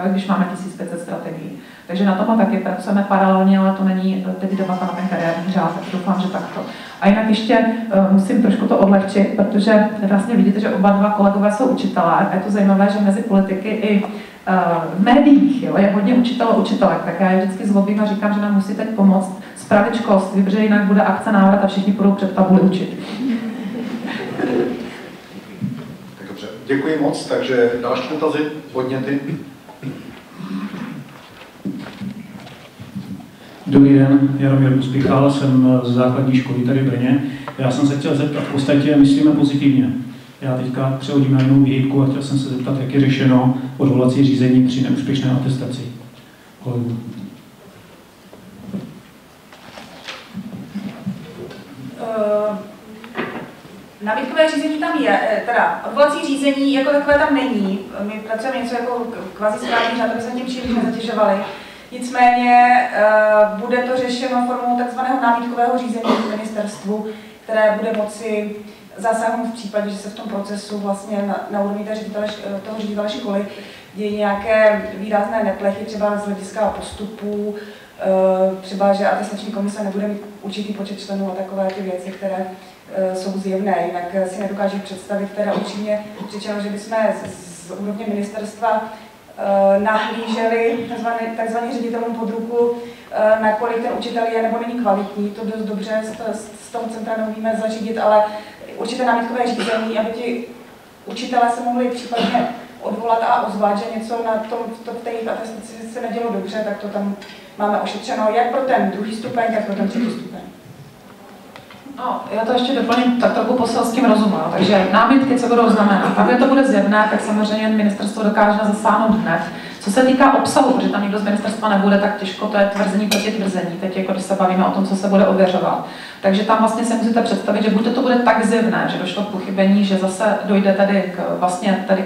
jo, když máme 1500 strategií. Takže na tomhle taky pracujeme paralelně, ale to není teď debata na ten kariérní řád, tak doufám, že takto. A jinak ještě musím trošku to odlehčit, protože vlastně vidíte, že oba dva kolegové jsou učitelé a je to zajímavé, že mezi politiky i v médiích je hodně učitelů a učitelek, tak já je vždycky zlobím a říkám, že nám musí teď pomoct spravit školství, protože jinak bude akce návrat a všichni budou před tabuli učit. Tak dobře, děkuji moc, takže další dotazy, podněty. Dobrý den, Jaromír Pospíchal, jsem z základní školy tady v Brně. Já jsem se chtěl zeptat, v podstatě myslíme pozitivně. Já teďka přehodím na jinou výhybku a chtěl jsem se zeptat, jak je řešeno odvolací řízení při neúspěšné atestaci. Námitkové řízení tam je, teda odvolací řízení jako takové tam není. My pracujeme něco jako kvazi správní řád, aby se tím příliš nezatěžovali. Nicméně bude to řešeno formou takzvaného námitkového řízení v ministerstvu, které bude moci zasáhnout v případě, že se v tom procesu vlastně na úrovni toho ředitele školy dějí nějaké výrazné neplechy, třeba z hlediska postupů, třeba, že atestační komise nebude mít určitý počet členů a takové ty věci, které jsou zjevné. Jinak si nedokážu představit, teda upřímně řečeno, že bychom z úrovně ministerstva nahlíželi takzvaně ředitelům pod ruku, nakolik ten učitel je nebo není kvalitní, to dost dobře z toho centra neumíme zařídit, ale určité námitkové řízení, aby ti učitelé se mohli případně odvolat a ozvat, že něco v té jejich atestaci se nedělo dobře, tak to tam máme ošetřeno jak pro ten druhý stupeň, tak pro ten třetí stupeň. No, já to ještě doplním tak trochu poselským rozumem. Takže námitky, co budou znamenat. Tam, kde to bude zjevné, tak samozřejmě ministerstvo dokáže zasáhnout hned. Co se týká obsahu, protože tam nikdo z ministerstva nebude, tak těžko to je tvrzení proti tvrzení. Teď jako když se bavíme o tom, co se bude ověřovat. Takže tam vlastně si musíte představit, že buď to bude tak zjevné, že došlo k pochybení, že zase dojde tady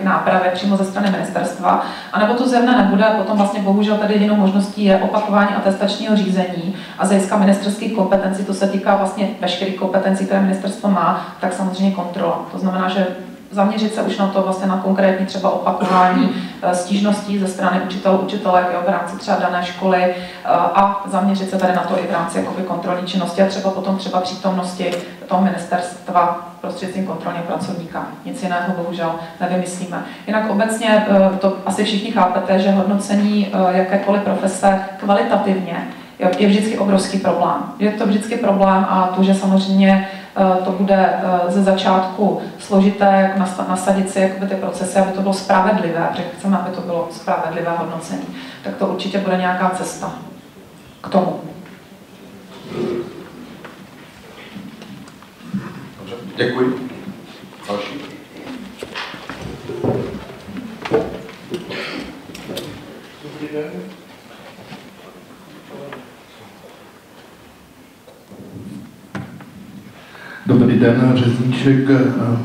k nápravě přímo ze strany ministerstva, anebo to zjevné nebude, a potom vlastně bohužel tady jedinou možností je opakování atestačního řízení a z hlediska ministerských kompetencí, to se týká vlastně veškerých kompetencí, které ministerstvo má, tak samozřejmě kontrola. To znamená, že zaměřit se už na to vlastně na konkrétní třeba opakování stížností ze strany učitelů, učitelek v rámci třeba dané školy a zaměřit se tady na to i v rámci jakoby kontrolní činnosti a třeba přítomnosti toho ministerstva prostřednictvím kontrolního pracovníka. Nic jiného bohužel nevymyslíme. Jinak obecně to asi všichni chápete, že hodnocení jakékoliv profese kvalitativně je vždycky obrovský problém. Je to vždycky problém a to, že samozřejmě to bude ze začátku složité, jak nasadit si jakoby ty procesy, aby to bylo spravedlivé, protože chceme, aby to bylo spravedlivé hodnocení, tak to určitě bude nějaká cesta k tomu. Dobře, děkuji. Další. Dobrý den. Dobrý den, Řezníček,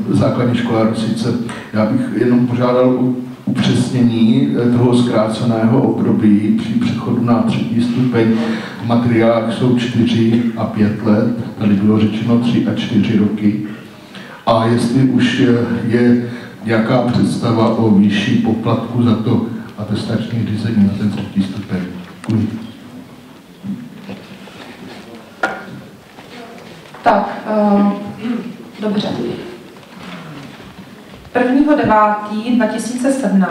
základní škola Rosice. Já bych jenom požádal o upřesnění toho zkráceného období při přechodu na třetí stupeň. V materiálech jsou 4 a 5 let, tady bylo řečeno 3 a 4 roky. A jestli už je nějaká představa o výši poplatku za to atestační řízení na ten třetí stupeň. Děkuji. Tak, dobře. 1.9.2017,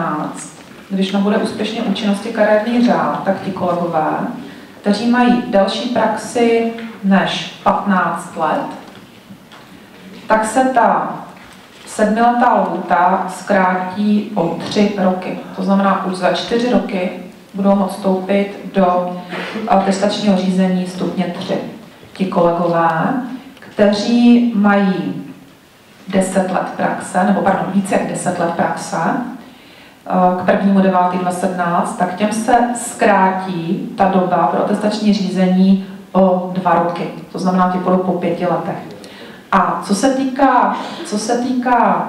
když nabude úspěšně účinnosti kariérní řád, tak ti kolegové, kteří mají delší praxi než 15 let, tak se ta 7letá lhůta zkrátí o 3 roky. To znamená, už za 4 roky budou moct vstoupit do atestačního řízení stupně 3. Ti kolegové, kteří mají 10 let praxe, nebo pardon, více jak 10 let praxe, k 1.9.2017, tak těm se zkrátí ta doba pro atestační řízení o 2 roky. To znamená, ti budou po 5 letech. A co se týká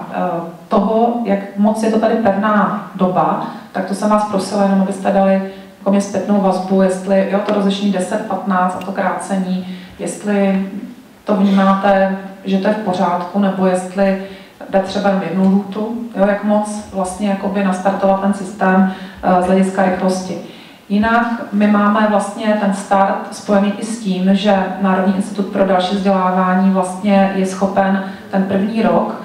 toho, jak moc je to tady pevná doba, tak to jsem vás prosila, jenom abyste dali mě zpětnou vazbu, jestli jo, to rozlišení 10-15 a to krácení, jestli to vnímáte, že to je v pořádku, nebo jestli dát třeba jen jednu lhůtu, jo, jak moc vlastně jakoby nastartovat ten systém z hlediska rychlosti. Jinak my máme vlastně ten start spojený i s tím, že Národní institut pro další vzdělávání vlastně je schopen ten první rok,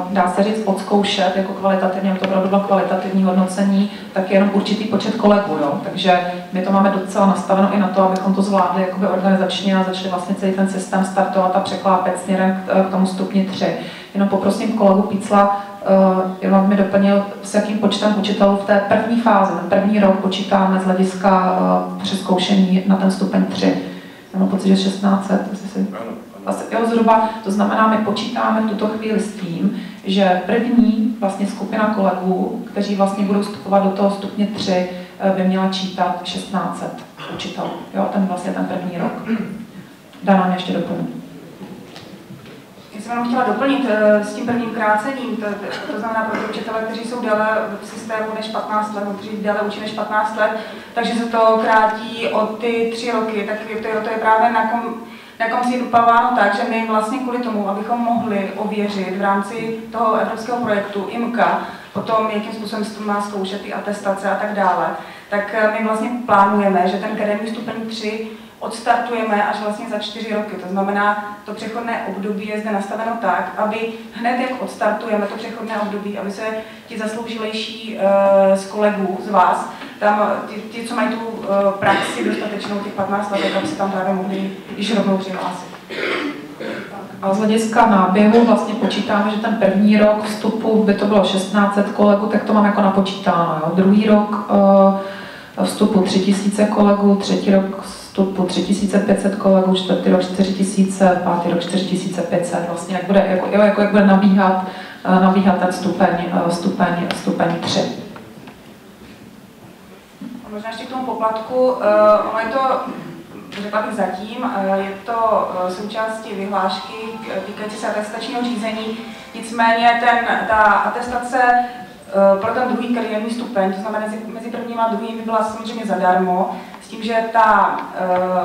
dá se říct, odzkoušet jako kvalitativně, to opravdu bylo kvalitativní hodnocení, tak je jenom určitý počet kolegů. Jo. Takže my to máme docela nastaveno i na to, abychom to zvládli jakoby organizačně a začali vlastně celý ten systém startovat a překlápět směrem k tomu stupni 3. Jenom poprosím kolegu Pícla, jenom mi doplnil, s jakým počtem učitelů v té první fázi, ten první rok počítáme z hlediska přezkoušení na ten stupeň 3. Já mám pocit, že 1600, asi, jo, zhruba, to znamená, my počítáme v tuto chvíli s tím, že první vlastně skupina kolegů, kteří vlastně budou vstupovat do toho stupně 3, by měla čítat 1600 učitelů. Jo, vlastně ten první rok. Dana mě ještě doplní. Já jsem jenom chtěla doplnit s tím prvním krácením, to znamená pro ty učitele, kteří jsou déle v systému než 15 let, kteří déle učí než 15 let, takže se to krátí o ty 3 roky, tak to je právě na konci dupavováno tak, že my vlastně kvůli tomu, abychom mohli ověřit v rámci toho evropského projektu IMCA, potom jakým způsobem se to má zkoušet ty atestace a tak dále, tak my vlastně plánujeme, že ten kariérní stupeň 3 odstartujeme až vlastně za 4 roky. To znamená, to přechodné období je zde nastaveno tak, aby hned jak odstartujeme to přechodné období, aby se ti zasloužilejší z kolegů, z vás, tam ti co mají tu praxi dostatečnou těch 15 let, aby se tam právě mohli již rovnou přihlásit. A z hlediska náběhu vlastně počítáme, že ten první rok vstupu by to bylo 1600 kolegů, tak to mám jako napočítáno. Jo. Druhý rok vstupu 3000 kolegů, třetí rok vstupu 3500 kolegů, čtvrtý rok 4000, pátý rok 4500, vlastně jak bude nabíhat ten stupeň 3. Možná ještě k tomu poplatku, ono je to, řekla bych zatím, je to součástí vyhlášky týkající se atestačního řízení, nicméně ta atestace pro ten druhý kariérní stupeň, to znamená mezi prvním a druhým, by byla samozřejmě zadarmo, s tím, že ta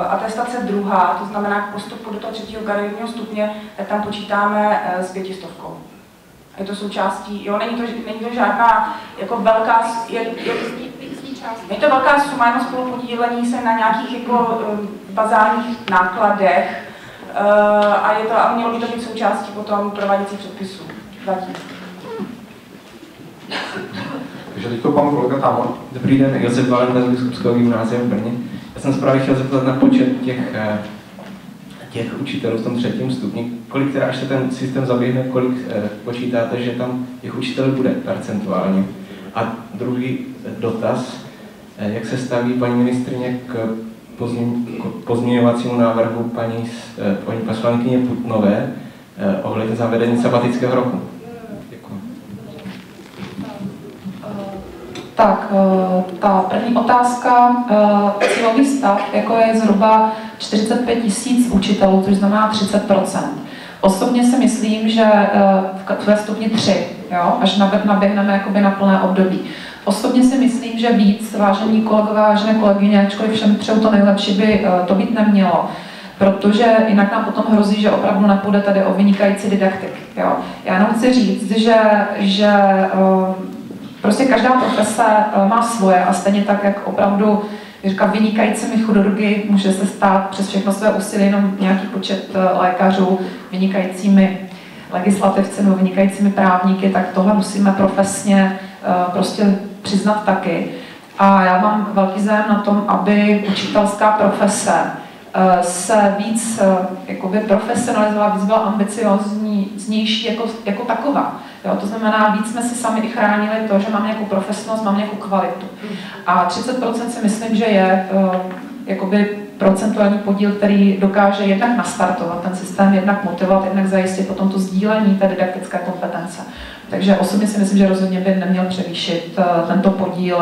atestace druhá, to znamená k postupu do toho 3. kariérního stupně, tak tam počítáme s 500. Je to součástí, jo, není to žádná jako velká, je to velká suma, jenom spolupodílení se na nějakých jako bazálních nákladech a mělo by to být součástí potom prováděcích předpisů. Zatím. Takže teďko pan kolega Támor. Dobrý den, Josef Valenta z Biskupského gymnázia v Brně. Já jsem se právě chtěl zeptat na počet těch učitelů v tom 3. stupni. Kolik teda, až se ten systém zaběhne, kolik počítáte, že tam těch učitelů bude percentuálně? A druhý dotaz, jak se staví paní ministryně k pozměňovacímu návrhu paní poslankyně Putnové ohledně zavedení sabatického roku? Děkuji. Tak, ta první otázka, cílový stav, jako je zhruba 45 000 učitelů, což znamená 30%. Osobně si myslím, že ve stupni 3, jo, až naběhneme jakoby na plné období. Osobně si myslím, že víc, vážení kolegové, vážené kolegyně, ačkoliv všem přeju to nejlepší, by to být nemělo. Protože jinak nám potom hrozí, že opravdu nepůjde tady o vynikající didaktik. Jo. Já jenom chci říct, že prostě každá profese má svoje a stejně tak, jak opravdu vynikajícími chirurgy může se stát přes všechno své úsilí jenom nějaký počet lékařů, vynikajícími legislativci nebo vynikajícími právníky, tak tohle musíme profesně prostě přiznat taky. A já mám velký zájem na tom, aby učitelská profese se víc jakoby profesionalizovala, víc byla ambicioznější jako taková. Jo, to znamená, víc jsme si sami i chránili to, že máme nějakou profesnost, máme nějakou kvalitu. A 30% si myslím, že je jakoby procentuální podíl, který dokáže jednak nastartovat ten systém, jednak motivovat, jednak zajistit potom to sdílení té didaktické kompetence. Takže osobně si myslím, že rozhodně by neměl převýšit tento podíl,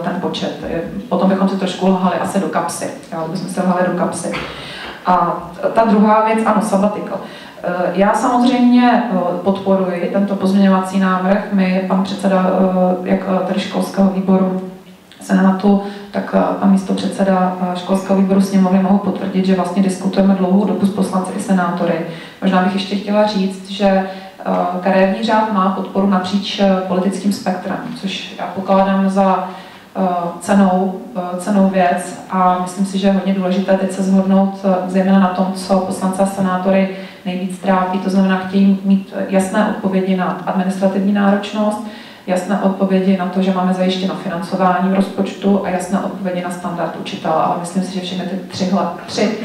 ten počet. Potom bychom si trošku lhali asi do kapsy. Jo, bychom se lhali do kapsy. A ta druhá věc, ano, sabbatical. Já samozřejmě podporuji tento pozměňovací návrh. Pan předseda, jak tedy školského výboru Senátu, tak pan místopředseda školského výboru sněmovny mohou potvrdit, že vlastně diskutujeme dlouhou dobu s poslanci i senátory. Možná bych ještě chtěla říct, že kariérní řád má podporu napříč politickým spektrem, což já pokládám za cenou věc a myslím si, že je hodně důležité teď se shodnout zejména na tom, co poslance a senátory nejvíc trápí, to znamená, chtějí mít jasné odpovědi na administrativní náročnost, jasné odpovědi na to, že máme zajištěno financování v rozpočtu a jasné odpovědi na standard učitele, ale myslím si, že všechny ty tři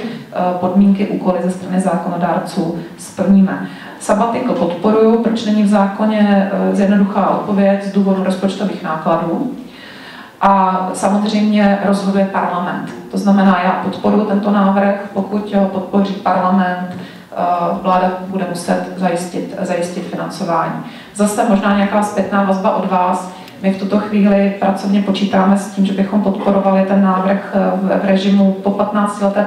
podmínky, úkoly ze strany zákonodárců splníme. Sabatikl podporuju, proč není v zákoně jednoduchá odpověď z důvodu rozpočtových nákladů. A samozřejmě rozhoduje parlament. To znamená, já podporuji tento návrh, pokud ho podpoří parlament, vláda bude muset zajistit financování. Zase možná nějaká zpětná vazba od vás. My v tuto chvíli pracovně počítáme s tím, že bychom podporovali ten návrh v režimu po 15leté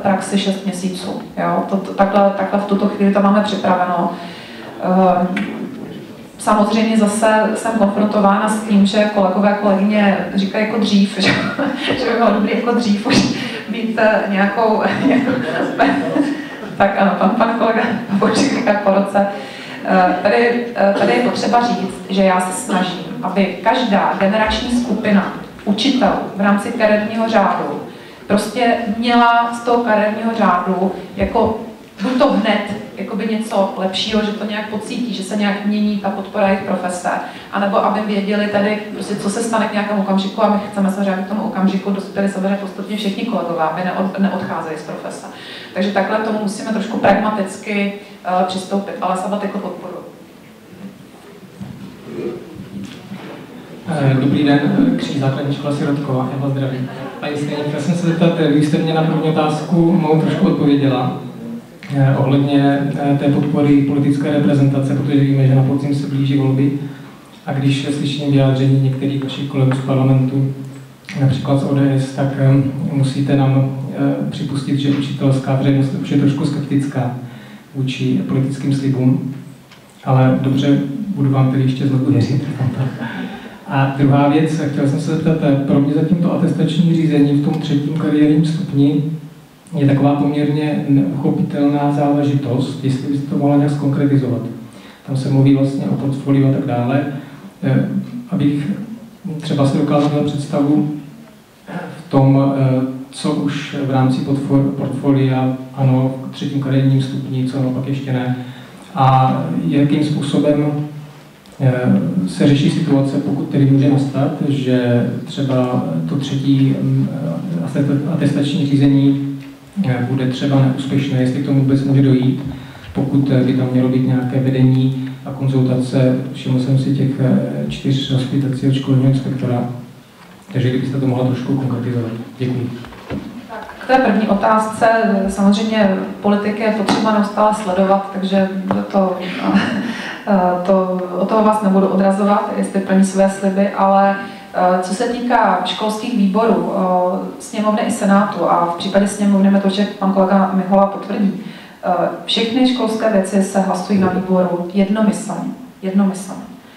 praxi 6 měsíců. Jo? Takhle v tuto chvíli to máme připraveno. Samozřejmě zase jsem konfrontována s tím, že kolegové, kolegyně říkají jako dřív, že by bylo dobré jako dřív už být nějakou tak ano, pan kolega říká po roce. Tady je potřeba říct, že já se snažím, aby každá generační skupina učitelů v rámci kariérního řádu prostě měla z toho kariérního řádu jako buď to hned jakoby něco lepšího, že to nějak pocítí, že se nějak mění ta podpora jejich profese, anebo aby věděli tady, prostě, co se stane k nějakému okamžiku a my chceme samozřejmě, aby k tomu okamžiku dospěli samozřejmě postupně všichni kolegové, aby neodcházeli z profese. Takže takhle tomu musíme trošku pragmaticky přistoupit, ale sabatikl podporuji. Dobrý den, Kříž základní škola Sirotková, já vás zdravím. A chtěl jsem se zeptat, vy jste mě na první otázku mou trošku odpověděla, ohledně té podpory politické reprezentace, protože víme, že na podzim se blíží volby a když slyším vyjádření některých vašich kolegů z parlamentu, například z ODS, tak musíte nám připustit, že učitelská veřejnost už je trošku skeptická vůči politickým slibům, ale dobře, budu vám tedy ještě znovu věřit. A druhá věc, chtěl jsem se zeptat, pro mě zatím to atestační řízení v tom 3. kariérním stupni je taková poměrně neuchopitelná záležitost, jestli byste to mohla nějak zkonkretizovat. Tam se mluví vlastně o portfoliu a tak dále. Abych třeba si dokázal představu v tom, co už v rámci portfolia, ano, v 3. kariérním stupni, co naopak ještě ne. A jakým způsobem se řeší situace, pokud tedy může nastat, že třeba to 3. atestační řízení bude třeba neúspěšné, jestli k tomu vůbec může dojít, pokud by tam mělo být nějaké vedení a konzultace, všiml jsem si těch 4 hospitací od školního inspektora, takže kdybyste to mohla trošku konkretizovat. Děkuji. K té první otázce, samozřejmě politiky je potřeba neustále sledovat, takže od toho vás nebudu odrazovat, jestli plní své sliby, ale co se týká školských výborů, sněmovny i senátu a v případě sněmovny mi to, že pan kolega Mihola potvrdí, všechny školské věci se hlasují na výboru jednomyslně.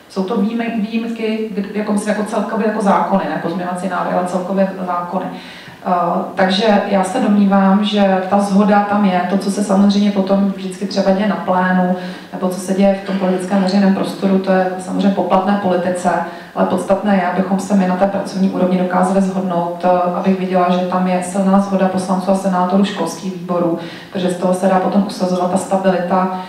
Jsou to výjimky, jako celkově jako zákony, ne pozměňovací návrhy, ale celkově zákony. Takže já se domnívám, že ta shoda tam je, to, co se samozřejmě potom vždycky třeba děje na plénu, nebo co se děje v tom politickém veřejném prostoru, to je samozřejmě poplatné politice, ale podstatné je, abychom se my na té pracovní úrovni dokázali shodnout, abych viděla, že tam je silná shoda poslanců a senátorů školských výborů, protože z toho se dá potom usazovat ta stabilita